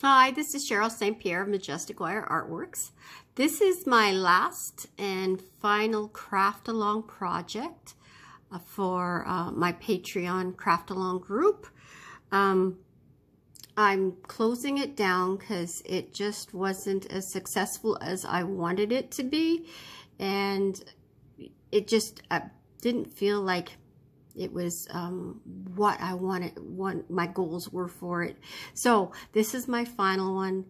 Hi, this is Cheryl St.Pierre of Majestic Wire Artworks. This is my last and final craft along project for my Patreon craft along group. I'm closing it down because it just wasn't as successful as I wanted it to be, and it just didn't feel like it was what I wanted, what my goals were for it. So this is my final one.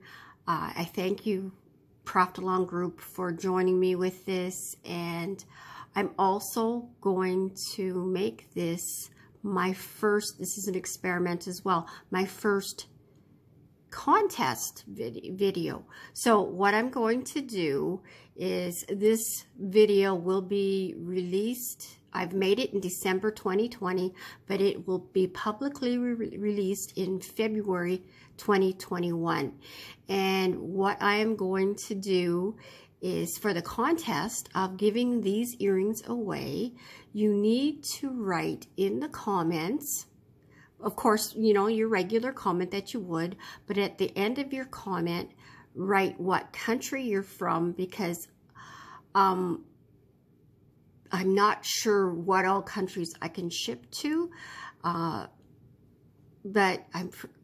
I thank you, Craft Along Group, for joining me with this. And I'm also going to make this my first, this is an experiment as well, my first contest video. So what I'm going to do is this video will be released. I've made it in December 2020, but it will be publicly released in February 2021. And what I am going to do is, for the contest of giving these earrings away, you need to write in the comments, of course, you know, your regular comment that you would, but at the end of your comment, write what country you're from, because I'm not sure what all countries I can ship to, but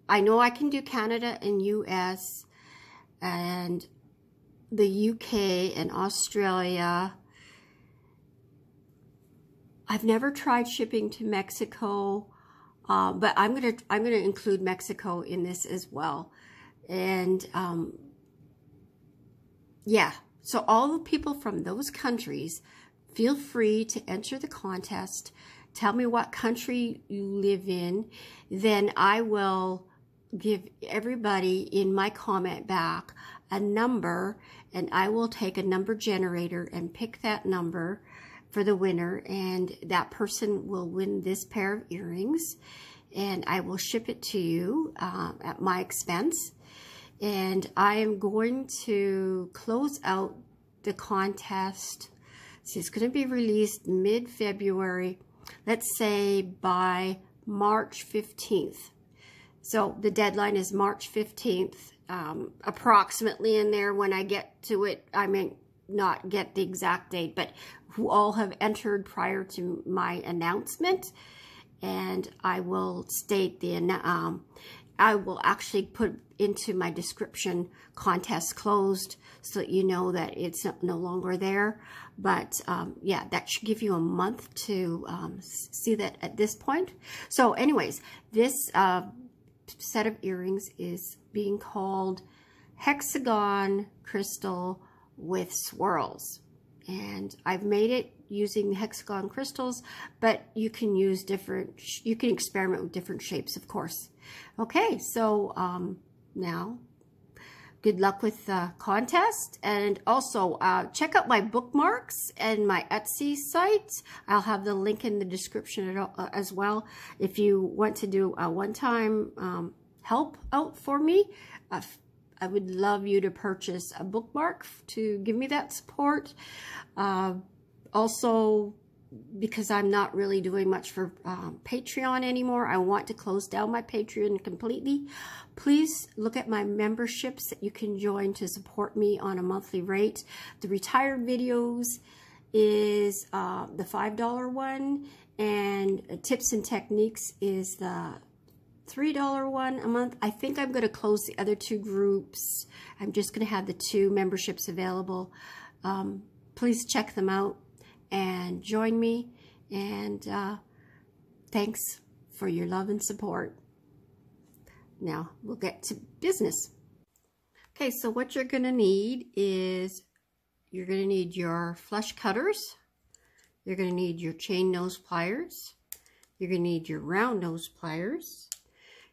I know I can do Canada and US and the UK and Australia. I've never tried shipping to Mexico, but I'm gonna include Mexico in this as well. And yeah, so all the people from those countries, feel free to enter the contest. Tell me what country you live in. Then I will give everybody in my comment back a number, and I will take a number generator and pick that number for the winner, and that person will win this pair of earrings, and I will ship it to you at my expense. And I am going to close out the contest. So it's going to be released mid-February, let's say by March 15th. So the deadline is March 15th, approximately in there. When I get to it, I may not get the exact date, but who all have entered prior to my announcement. And I will state I will actually put into my description, contest closed, so that you know that it's no longer there. But yeah, that should give you a month to see that at this point. So anyways, this set of earrings is being called Hexagon Crystal with Swirls. And I've made it using hexagon crystals, but you can use you can experiment with different shapes, of course. Okay, so now, good luck with the contest. And also, check out my bookmarks and my Etsy site. I'll have the link in the description as well. If you want to do a one-time help out for me, I would love you to purchase a bookmark to give me that support. Also, because I'm not really doing much for Patreon anymore, I want to close down my Patreon completely. Please look at my memberships that you can join to support me on a monthly rate. The retired videos is the $5 one, and tips and techniques is the $3 one a month. I think I'm going to close the other two groups. I'm just going to have the two memberships available. Please check them out and join me. And thanks for your love and support. Now we'll get to business. Okay, so what you're going to need is you're going to need your flush cutters. You're going to need your chain nose pliers. You're going to need your round nose pliers.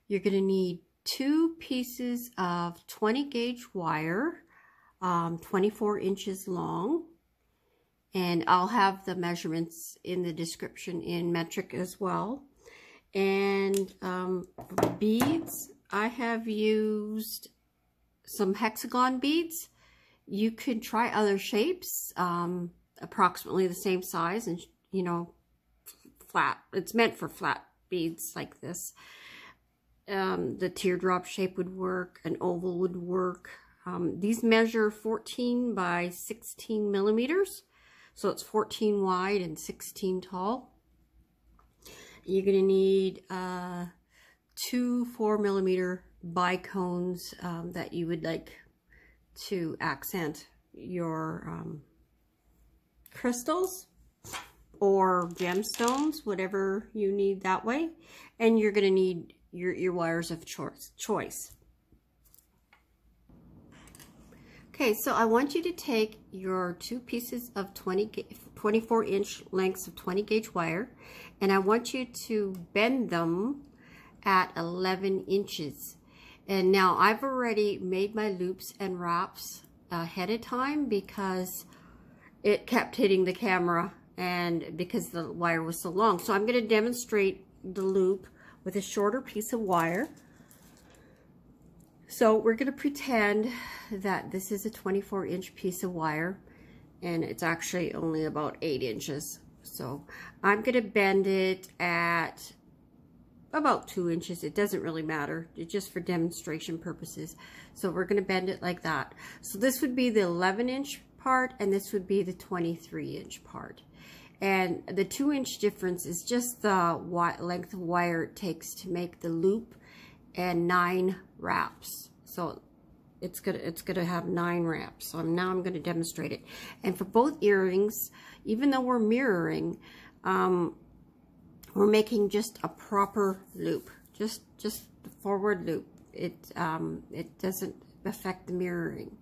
You're going to need 2 pieces of 20 gauge wire, 24 inches long. And I'll have the measurements in the description in metric as well. And beads, I have used some hexagon beads. You could try other shapes, approximately the same size, and you know, flat. It's meant for flat beads like this. The teardrop shape would work, an oval would work. These measure 14 by 16 millimeters. So it's 14 wide and 16 tall. You're going to need 2 4mm bicones that you would like to accent your crystals or gemstones, whatever you need that way. And you're going to need your wires of choice. Okay, so I want you to take your 2 pieces of 24-inch lengths of 20 gauge wire, and I want you to bend them at 11 inches. And now I've already made my loops and wraps ahead of time because it kept hitting the camera and because the wire was so long. So I'm going to demonstrate the loop with a shorter piece of wire. So we're going to pretend that this is a 24-inch piece of wire, and it's actually only about 8 inches. So I'm going to bend it at about 2 inches. It doesn't really matter, it's just for demonstration purposes. So we're going to bend it like that. So this would be the 11-inch part, and this would be the 23-inch part. And the 2-inch difference is just the length of wire it takes to make the loop and 9 wraps. So it's gonna have 9 wraps. So now I'm gonna demonstrate it. And for both earrings, even though we're mirroring, we're making just a proper loop, just the forward loop. It doesn't affect the mirroring,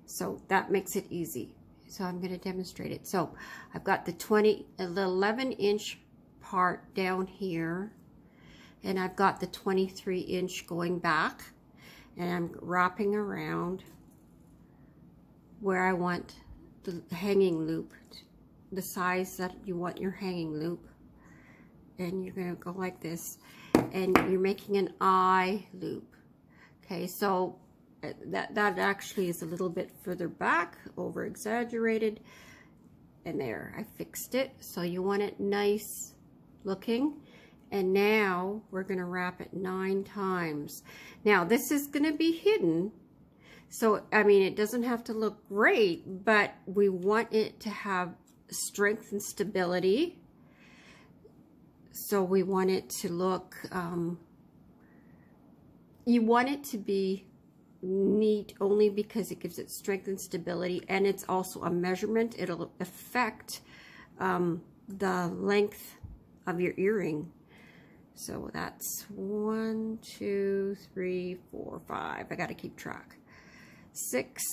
so that makes it easy. So I'm going to demonstrate it. So I've got the 11-inch part down here, and I've got the 23-inch going back, and I'm wrapping around where I want the hanging loop, the size that you want your hanging loop. And you're going to go like this, and you're making an eye loop. Okay, so that actually is a little bit further back, over exaggerated, and there, I fixed it. So you want it nice looking, and now we're going to wrap it 9 times. Now this is going to be hidden, so I mean it doesn't have to look great, but we want it to have strength and stability. So we want it to look, you want it to be neat only because it gives it strength and stability, and it's also a measurement. It'll affect the length of your earring. So that's 1, 2, 3, 4, 5. I got to keep track. 6,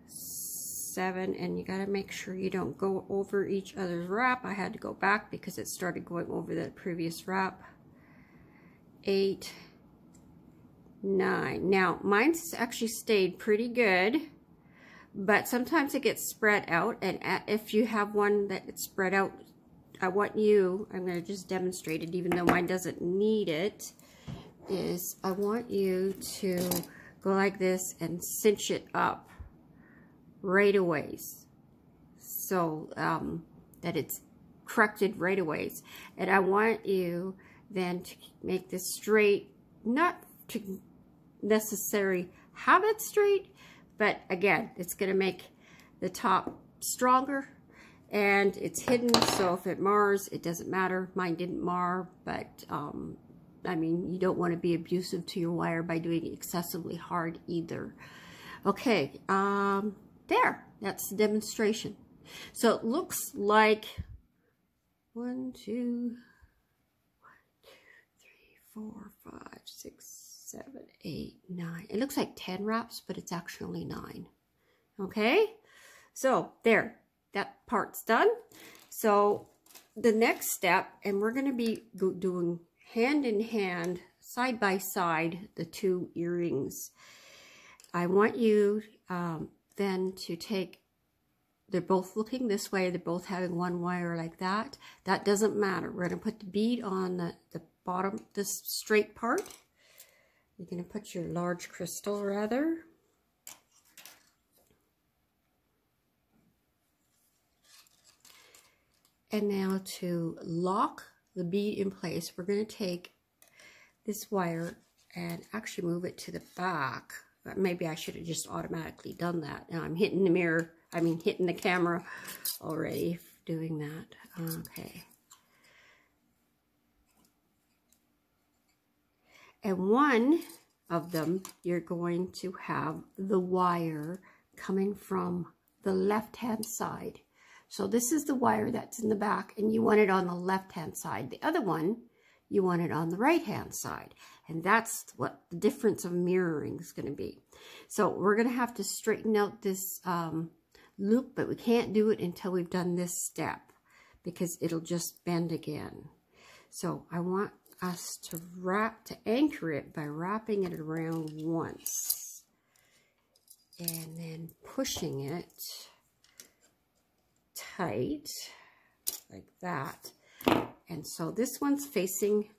7, and you got to make sure you don't go over each other's wrap. I had to go back because it started going over the previous wrap. 8, 9. Now mine's actually stayed pretty good, but sometimes it gets spread out, and if you have one that it's spread out, I'm going to just demonstrate it even though mine doesn't need it, is I want you to go like this and cinch it up right away, so that it's corrected right away. And I want you then to make this straight, not to necessarily have it straight, but again, it's going to make the top stronger, and it's hidden, so if it mars, it doesn't matter. Mine didn't mar, but I mean, you don't want to be abusive to your wire by doing it excessively hard either. Okay, there, that's the demonstration. So it looks like 1, 2, 3, 4, 5, 6, 7, 8, 9. It looks like 10 wraps, but it's actually 9. Okay, so there, that part's done. So the next step, and we're going to be doing hand in hand, side by side, the 2 earrings. I want you then to take, they're both looking this way, they're both having 1 wire like that. That doesn't matter. We're going to put the bead on the bottom, this straight part. You're going to put your large crystal rather. And now to lock the bead in place, we're going to take this wire and actually move it to the back. Maybe I should have just automatically done that. Now I'm hitting the mirror, hitting the camera already doing that. Okay. And one of them, you're going to have the wire coming from the left-hand side. So this is the wire that's in the back, and you want it on the left-hand side. The other one, you want it on the right-hand side. And that's what the difference of mirroring is going to be. So we're going to have to straighten out this loop, but we can't do it until we've done this step because it'll just bend again. So I want us to anchor it by wrapping it around once and then pushing it tight like that. And so this one's facing,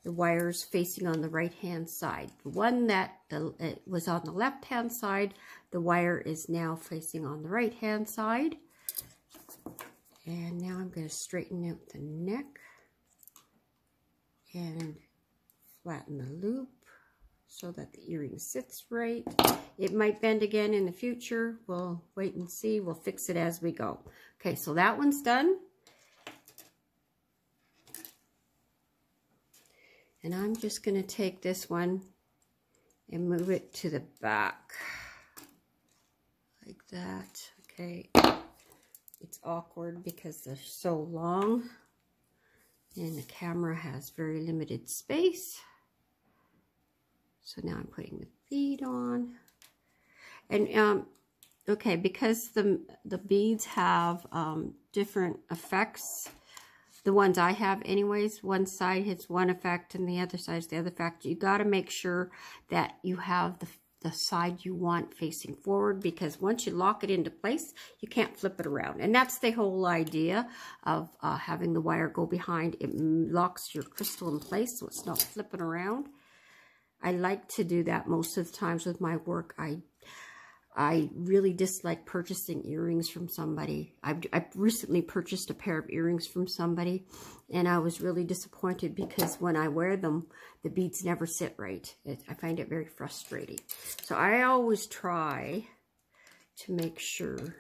the wire's facing on the right hand side. The one that it was on the left hand side, the wire is now facing on the right hand side. And now I'm going to straighten out the neck and flatten the loop so that the earring sits right. It might bend again in the future. We'll wait and see. We'll fix it as we go. Okay, so that one's done. And I'm just going to take this one and move it to the back like that. Okay, it's awkward because they're so long and the camera has very limited space. So now I'm putting the bead on. And okay, because the beads have different effects, the ones I have anyways, one side hits one effect and the other side is the other effect. You got to make sure that you have the side you want facing forward, because once you lock it into place, you can't flip it around. And that's the whole idea of having the wire go behind. It locks your crystal in place so it's not flipping around. I like to do that most of the times with my work. I really dislike purchasing earrings from somebody. I recently purchased a pair of earrings from somebody, and I was really disappointed because when I wear them, the beads never sit right. I find it very frustrating. So I always try to make sure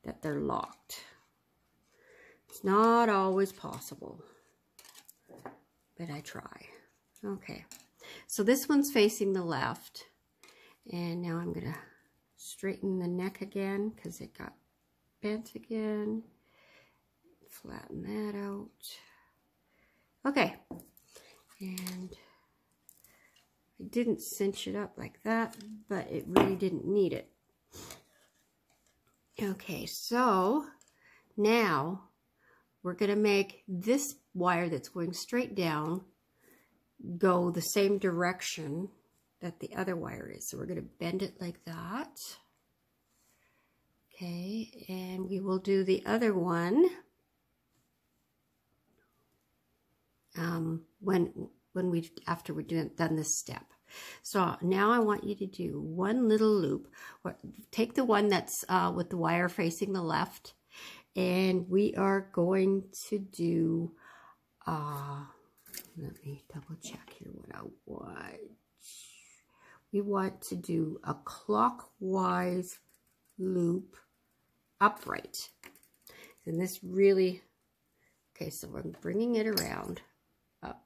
that they're locked. It's not always possible, but I try. Okay, so this one's facing the left, and now I'm going to straighten the neck again because it got bent again. Flatten that out. Okay. And I didn't cinch it up like that, but it really didn't need it. Okay, so now we're going to make this wire that's going straight down go the same direction that the other wire is. So we're going to bend it like that. Okay, and we will do the other one after we're done this step. So now I want you to do one little loop. Take the one that's with the wire facing the left, and we are going to do, let me double check here what I want. We want to do a clockwise loop upright. And this really, okay, so we're bringing it around up.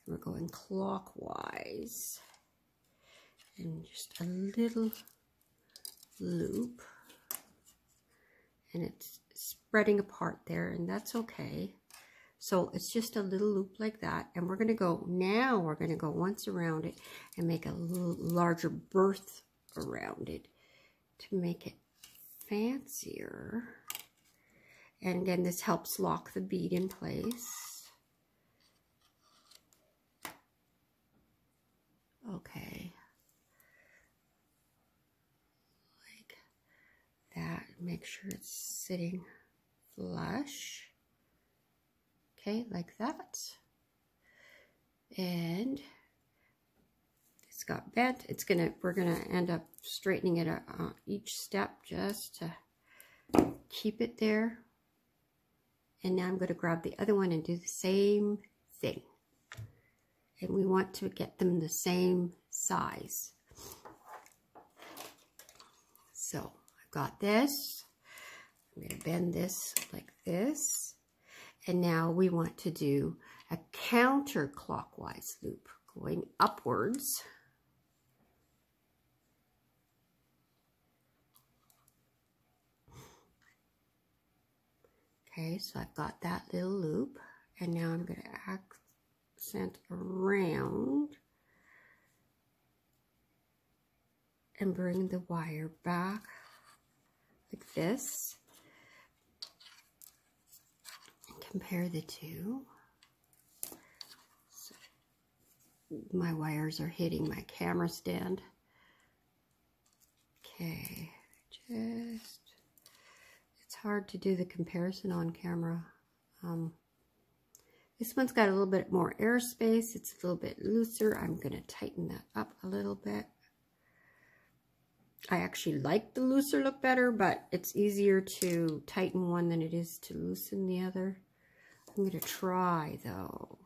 And we're going clockwise. And just a little loop. And it's spreading apart there, and that's okay. So it's just a little loop like that. And we're going to go, now we're going to go once around it and make a little larger berth around it to make it fancier. And again, this helps lock the bead in place. Okay. Like that. Make sure it's sitting flush. Okay, like that. And it's got bent. We're gonna end up straightening it each step just to keep it there. And now I'm going to grab the other one and do the same thing. And we want to get them the same size. So I've got this. I'm going to bend this like this. And now we want to do a counterclockwise loop going upwards. Okay, so I've got that little loop, and now I'm going to accent around and bring the wire back like this. And compare the two. So my wires are hitting my camera stand. Okay, just... it's hard to do the comparison on camera. This one's got a little bit more airspace. It's a little bit looser. I'm going to tighten that up a little bit. I actually like the looser look better, but it's easier to tighten one than it is to loosen the other. I'm going to try, though.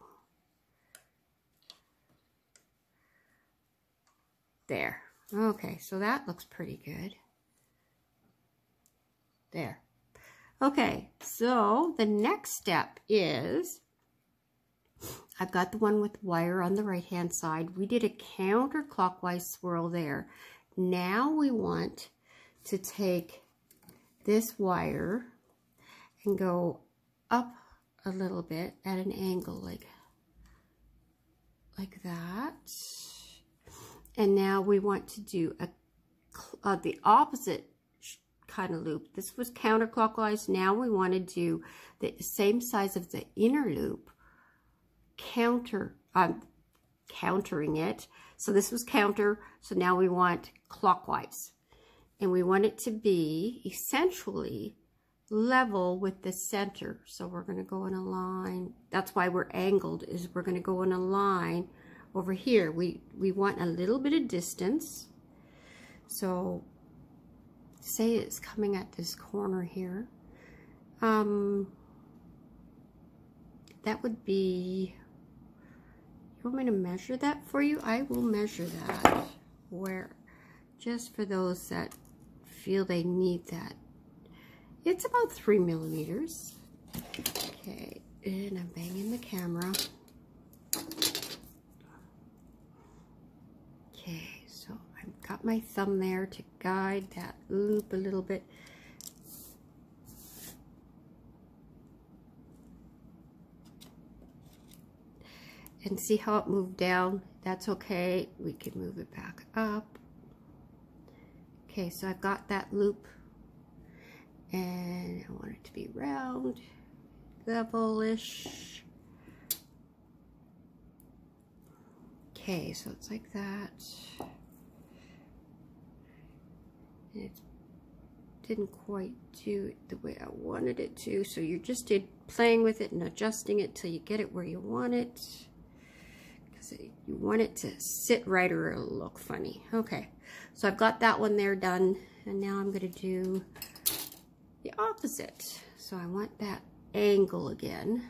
There. Okay, so that looks pretty good. There. Okay, so the next step is, I've got the one with wire on the right hand side. We did a counterclockwise swirl there. Now we want to take this wire and go up a little bit at an angle like that. And now we want to do the opposite kind of loop. This was counterclockwise. Now we want to do the same size of the inner loop, countering it. So this was counter, so now we want clockwise. And we want it to be essentially level with the center. So we're going to go in a line. That's why we're angled, is we're going to go in a line over here. We want a little bit of distance. So say it's coming at this corner here. That would be, you want me to measure that for you? I will measure that, where, just for those that feel they need that. It's about 3 millimeters. Okay, and I'm banging the camera. Okay, so I've got my thumb there to guide that loop a little bit. And see how it moved down? That's okay. We can move it back up. Okay, so I've got that loop. And I want it to be round, level-ish. Okay, so it's like that. And it didn't quite do it the way I wanted it to. So you're just playing with it and adjusting it till you get it where you want it. You want it to sit right or it'll look funny. Okay, so I've got that one there done, and now I'm going to do the opposite. So I want that angle again.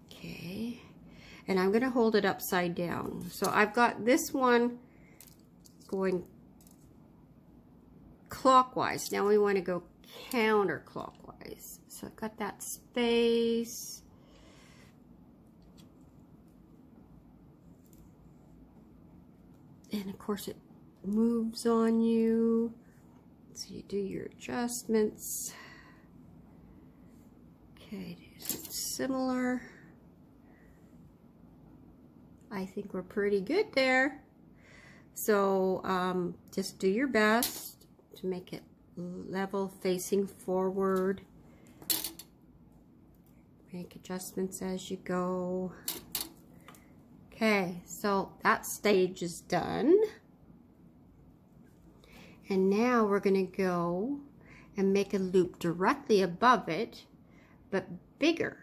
Okay, and I'm going to hold it upside down. So I've got this one going clockwise. Now we want to go counterclockwise. So I've got that space. And of course it moves on you, so you do your adjustments. Okay, similar. I think we're pretty good there. So just do your best to make it level, facing forward. Make adjustments as you go. Okay, so that stage is done. And now we're going to go and make a loop directly above it, but bigger.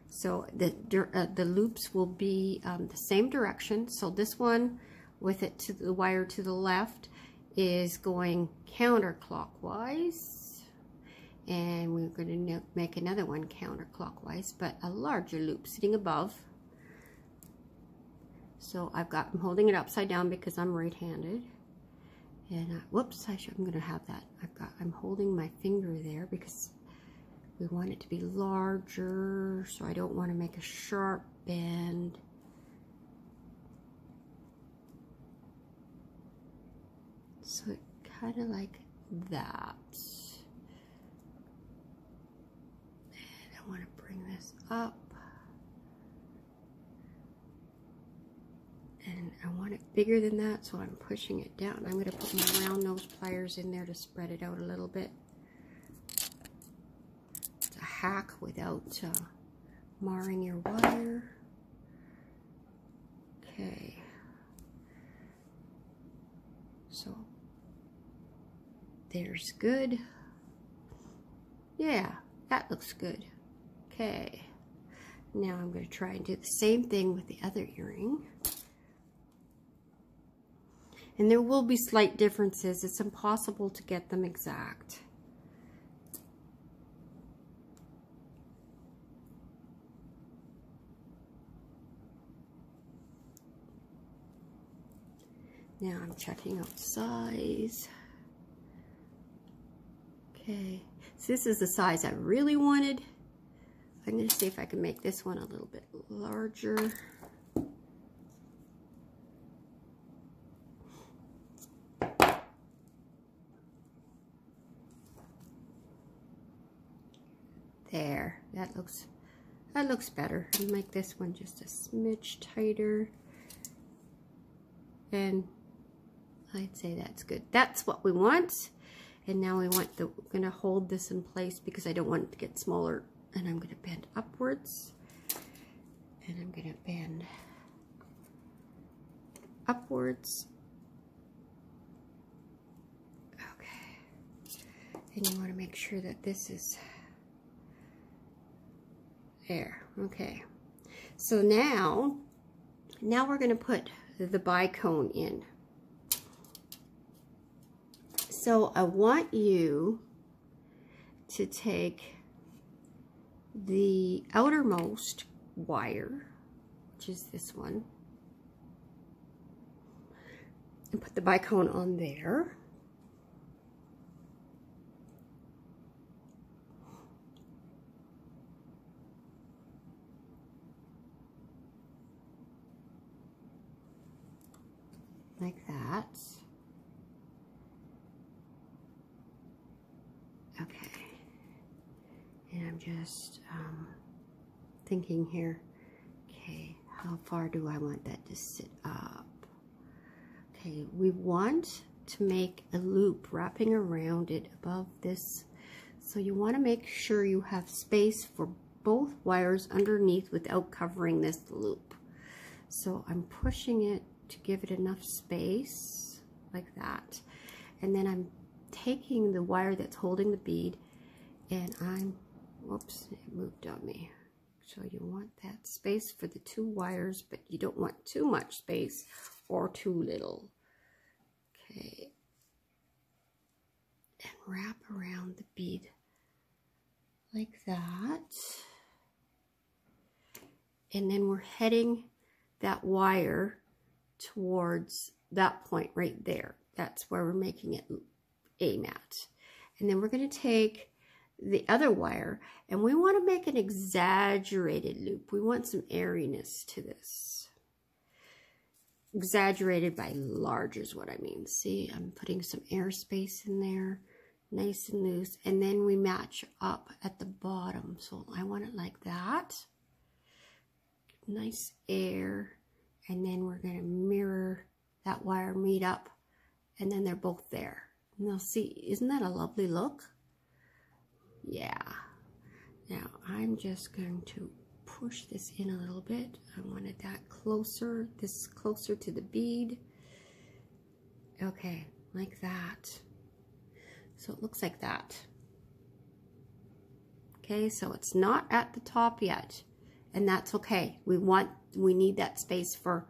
So the loops will be the same direction. So this one with it to the wire to the left, is going counterclockwise, and we're going to make another one counterclockwise, but a larger loop sitting above. So I'm holding it upside down because I'm right-handed, and whoops, I'm going to have that. I'm holding my finger there because we want it to be larger, so I don't want to make a sharp bend. So it kind of like that. And I want to bring this up. And I want it bigger than that, so I'm pushing it down. I'm going to put my round nose pliers in there to spread it out a little bit. It's a hack without marring your wire. Okay. So there's good. Yeah, that looks good. Okay. Now I'm going to try and do the same thing with the other earring. And there will be slight differences. It's impossible to get them exact. Now I'm checking out size. Okay, so this is the size I really wanted. I'm going to see if I can make this one a little bit larger. There, that looks better. I'll make this one just a smidge tighter. And I'd say that's good. That's what we want. And now we want we're gonna hold this in place because I don't want it to get smaller. And I'm gonna bend upwards. And I'm gonna bend upwards. Okay. And you wanna make sure that this is there. Okay. So now we're gonna put the bicone in. So I want you to take the outermost wire, which is this one, and put the bicone on there. Like that. Okay. And I'm just thinking here, okay, how far do I want that to sit up? Okay, we want to make a loop wrapping around it above this. So you want to make sure you have space for both wires underneath without covering this loop. So I'm pushing it to give it enough space like that, and then I'm taking the wire that's holding the bead, and whoops, it moved on me. So you want that space for the two wires, but you don't want too much space or too little. Okay, and wrap around the bead like that, and then we're heading that wire towards that point right there. That's where we're making it aim at. And then we're going to take the other wire, and we want to make an exaggerated loop. We want some airiness to this. Exaggerated by large is what I mean. See, I'm putting some airspace in there, nice and loose, and then we match up at the bottom. So I want it like that. Nice air. And then we're going to mirror that wire, meet up, and then they're both there. And they'll see, isn't that a lovely look? Yeah. Now I'm just going to push this in a little bit. I wanted that closer, this closer to the bead. Okay, like that. So it looks like that. Okay, so it's not at the top yet, and that's okay. We need that space for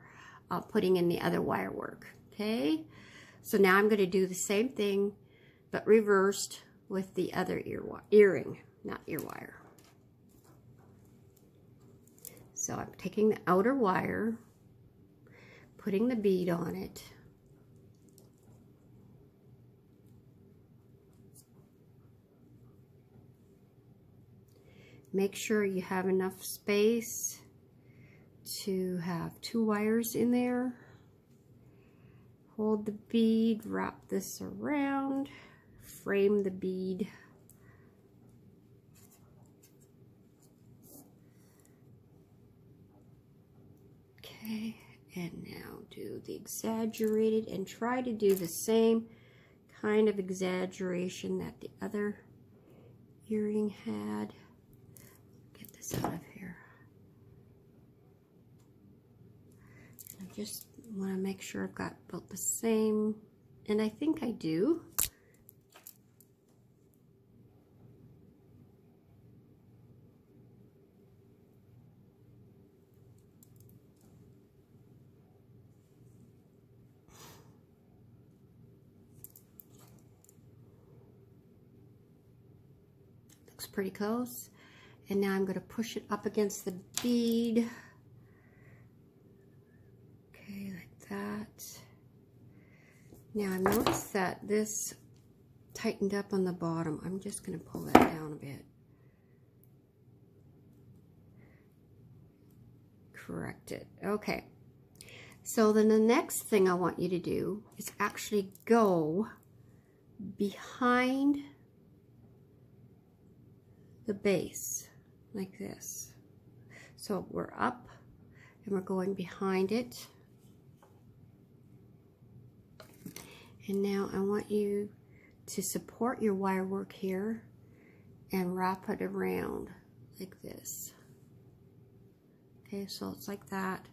putting in the other wire work. Okay, So now I'm going to do the same thing, but reversed with the other earring, not ear wire. So I'm taking the outer wire, putting the bead on it. Make sure you have enough space to have 2 wires in there. Hold the bead, wrap this around, frame the bead. Okay, and now do the exaggerated and try to do the same kind of exaggeration that the other earring had. Get this out of here. And I just want to make sure I've got about the same, and I think I do. Looks pretty close. And now I'm going to push it up against the bead. Okay, like that. Now I noticed that this tightened up on the bottom. I'm just going to pull that down a bit. Correct it. Okay. So then the next thing I want you to do is actually go behind the base like this. So we're up and we're going behind it. And now I want you to support your wire work here and wrap it around like this. Okay, so it's like that.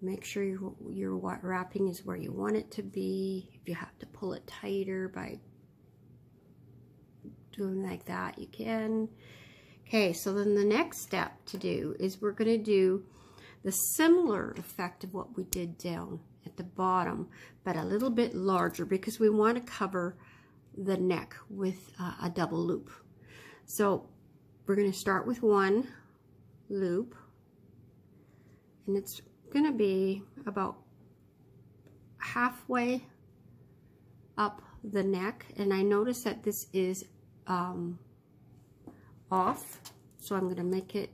Make sure your wrapping is where you want it to be. If you have to pull it tighter by doing like that, you can. Okay, so then the next step to do is we're going to do the similar effect of what we did down at the bottom, but a little bit larger because we want to cover the neck with a double loop. So we're going to start with 1 loop, and it's going to be about halfway up the neck, and I notice that this is off, so I'm going to make it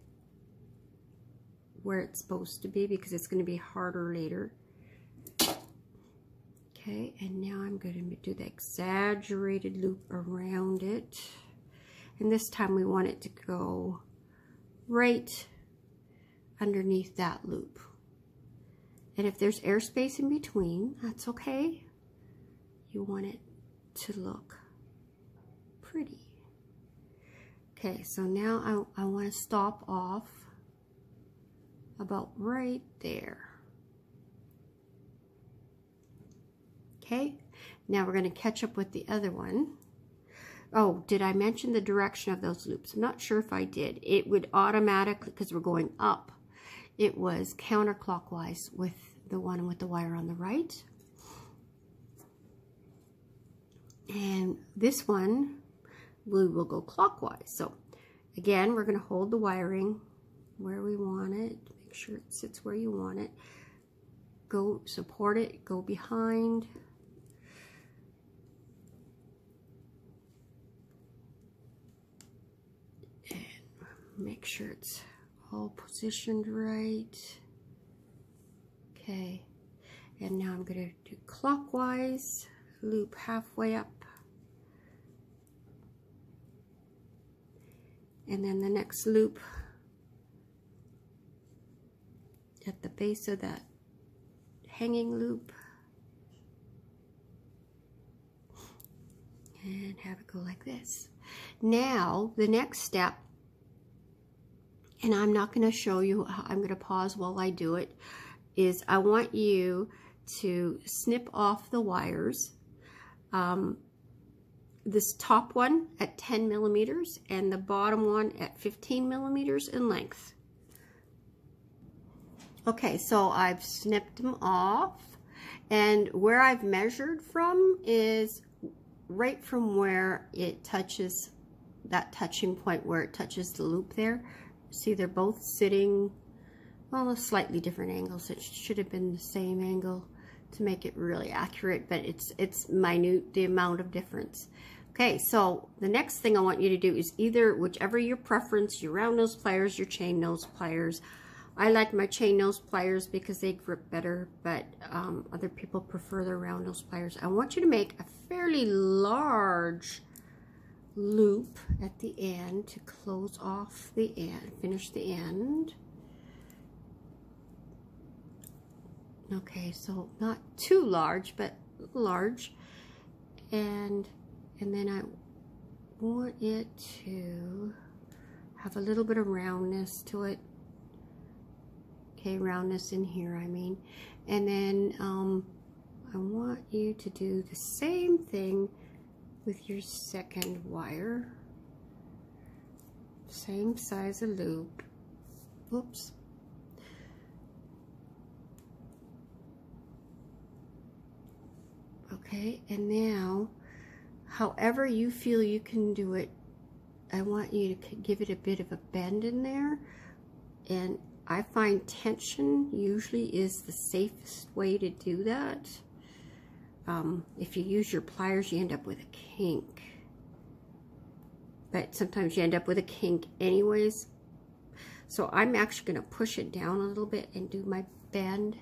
where it's supposed to be because it's going to be harder later. Okay, and now I'm going to do the exaggerated loop around it, and this time we want it to go right underneath that loop. And if there's airspace in between, that's okay. You want it to look pretty. Okay, so now I want to stop off about right there. Okay, now we're going to catch up with the other one. Oh, did I mention the direction of those loops? I'm not sure if I did. It would automatically, because we're going up, it was counterclockwise with the one with the wire on the right. And this one, we will go clockwise. So again, we're going to hold the wiring where we want it. Make sure it sits where you want it. Go support it, go behind. And make sure it's all positioned right. Okay, and now I'm going to do clockwise, loop halfway up. And then the next loop at the base of that hanging loop. And have it go like this. Now, the next step, and I'm not going to show you, I'm going to pause while I do it, is I want you to snip off the wires. This top one at 10 millimeters and the bottom one at 15 millimeters in length. Okay, so I've snipped them off, And where I've measured from is right from where it touches, that touching point where it touches the loop there. See, they're both sitting, well, slightly different angles. It should have been the same angle to make it really accurate, but it's minute, the amount of difference. Okay, so the next thing I want you to do is either, whichever your preference, your round nose pliers, your chain nose pliers. I like my chain nose pliers because they grip better, but other people prefer their round nose pliers. I want you to make a fairly large loop at the end to close off the end, finish the end. Okay, so not too large, but large. And then I want it to have a little bit of roundness to it. Okay, roundness in here, I mean. And then I want you to do the same thing with your second wire. Same size of loop. Oops. Okay, and now, however you feel you can do it, I want you to give it a bit of a bend in there. And I find tension usually is the safest way to do that. If you use your pliers, you end up with a kink. But sometimes you end up with a kink anyways. So I'm actually going to push it down a little bit and do my bend.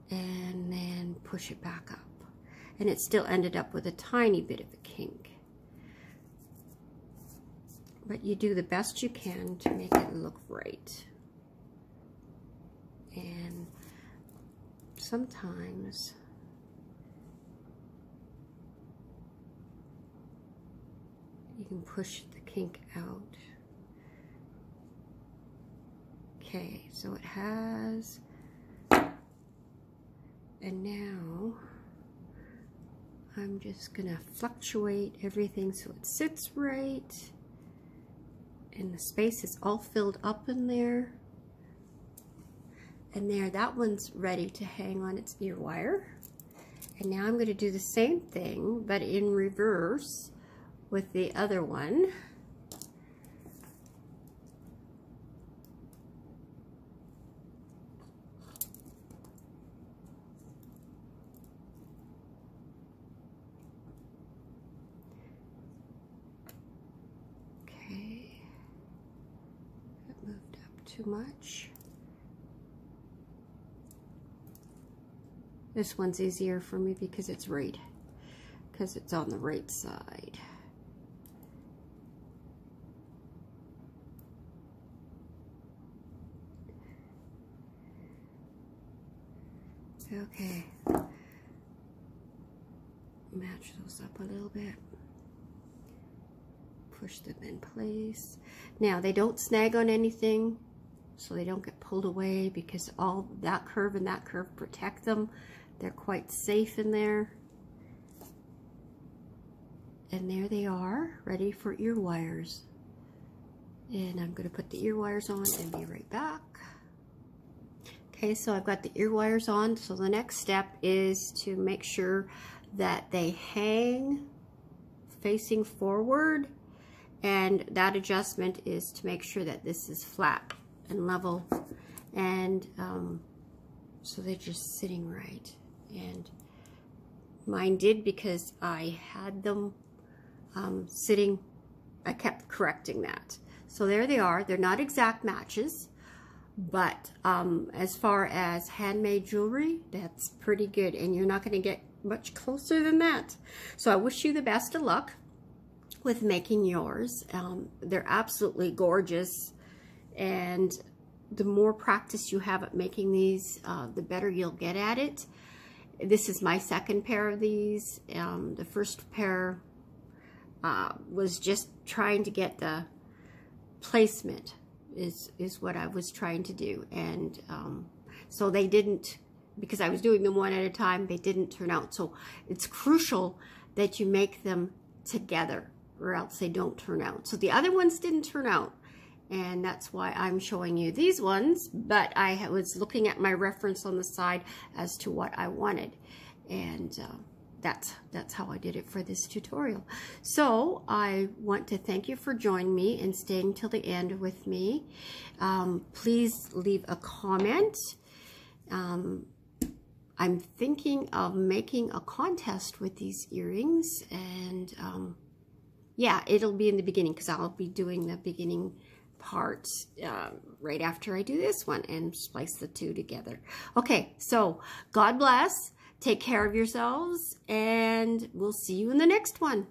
And then push it back up. And it still ended up with a tiny bit of a kink. But you do the best you can to make it look right. And sometimes you can push the kink out. Okay, so it has, and now I'm just gonna fluctuate everything so it sits right. And the space is all filled up in there. And there, that one's ready to hang on its ear wire. And now I'm going to do the same thing, but in reverse with the other one. Too much. This one's easier for me because it's on the right side. Okay, match those up a little bit. Push them in place. Now they don't snag on anything, so they don't get pulled away, because all that curve and that curve protect them. They're quite safe in there. And there they are, ready for ear wires. And I'm going to put the ear wires on and be right back. Okay, so I've got the ear wires on. So the next step is to make sure that they hang facing forward. And that adjustment is to make sure that this is flat and level. And so they're just sitting right. And mine did, because I had them sitting, I kept correcting that. So there they are. They're not exact matches, but as far as handmade jewelry, that's pretty good. And you're not going to get much closer than that. So I wish you the best of luck with making yours. They're absolutely gorgeous, and the more practice you have at making these, the better you'll get at it. This is my second pair of these. The first pair was just trying to get the placement is what I was trying to do, and so they didn't, because I was doing them one at a time, they didn't turn out. So it's crucial that you make them together, or else they don't turn out. So the other ones didn't turn out, and that's why I'm showing you these ones, but I was looking at my reference on the side as to what I wanted, and that's how I did it for this tutorial. So I want to thank you for joining me and staying till the end with me. Please leave a comment. I'm thinking of making a contest with these earrings, and yeah, it'll be in the beginning because I'll be doing the beginning part right after I do this one and splice the two together. Okay, so God bless. Take care of yourselves, and we'll see you in the next one.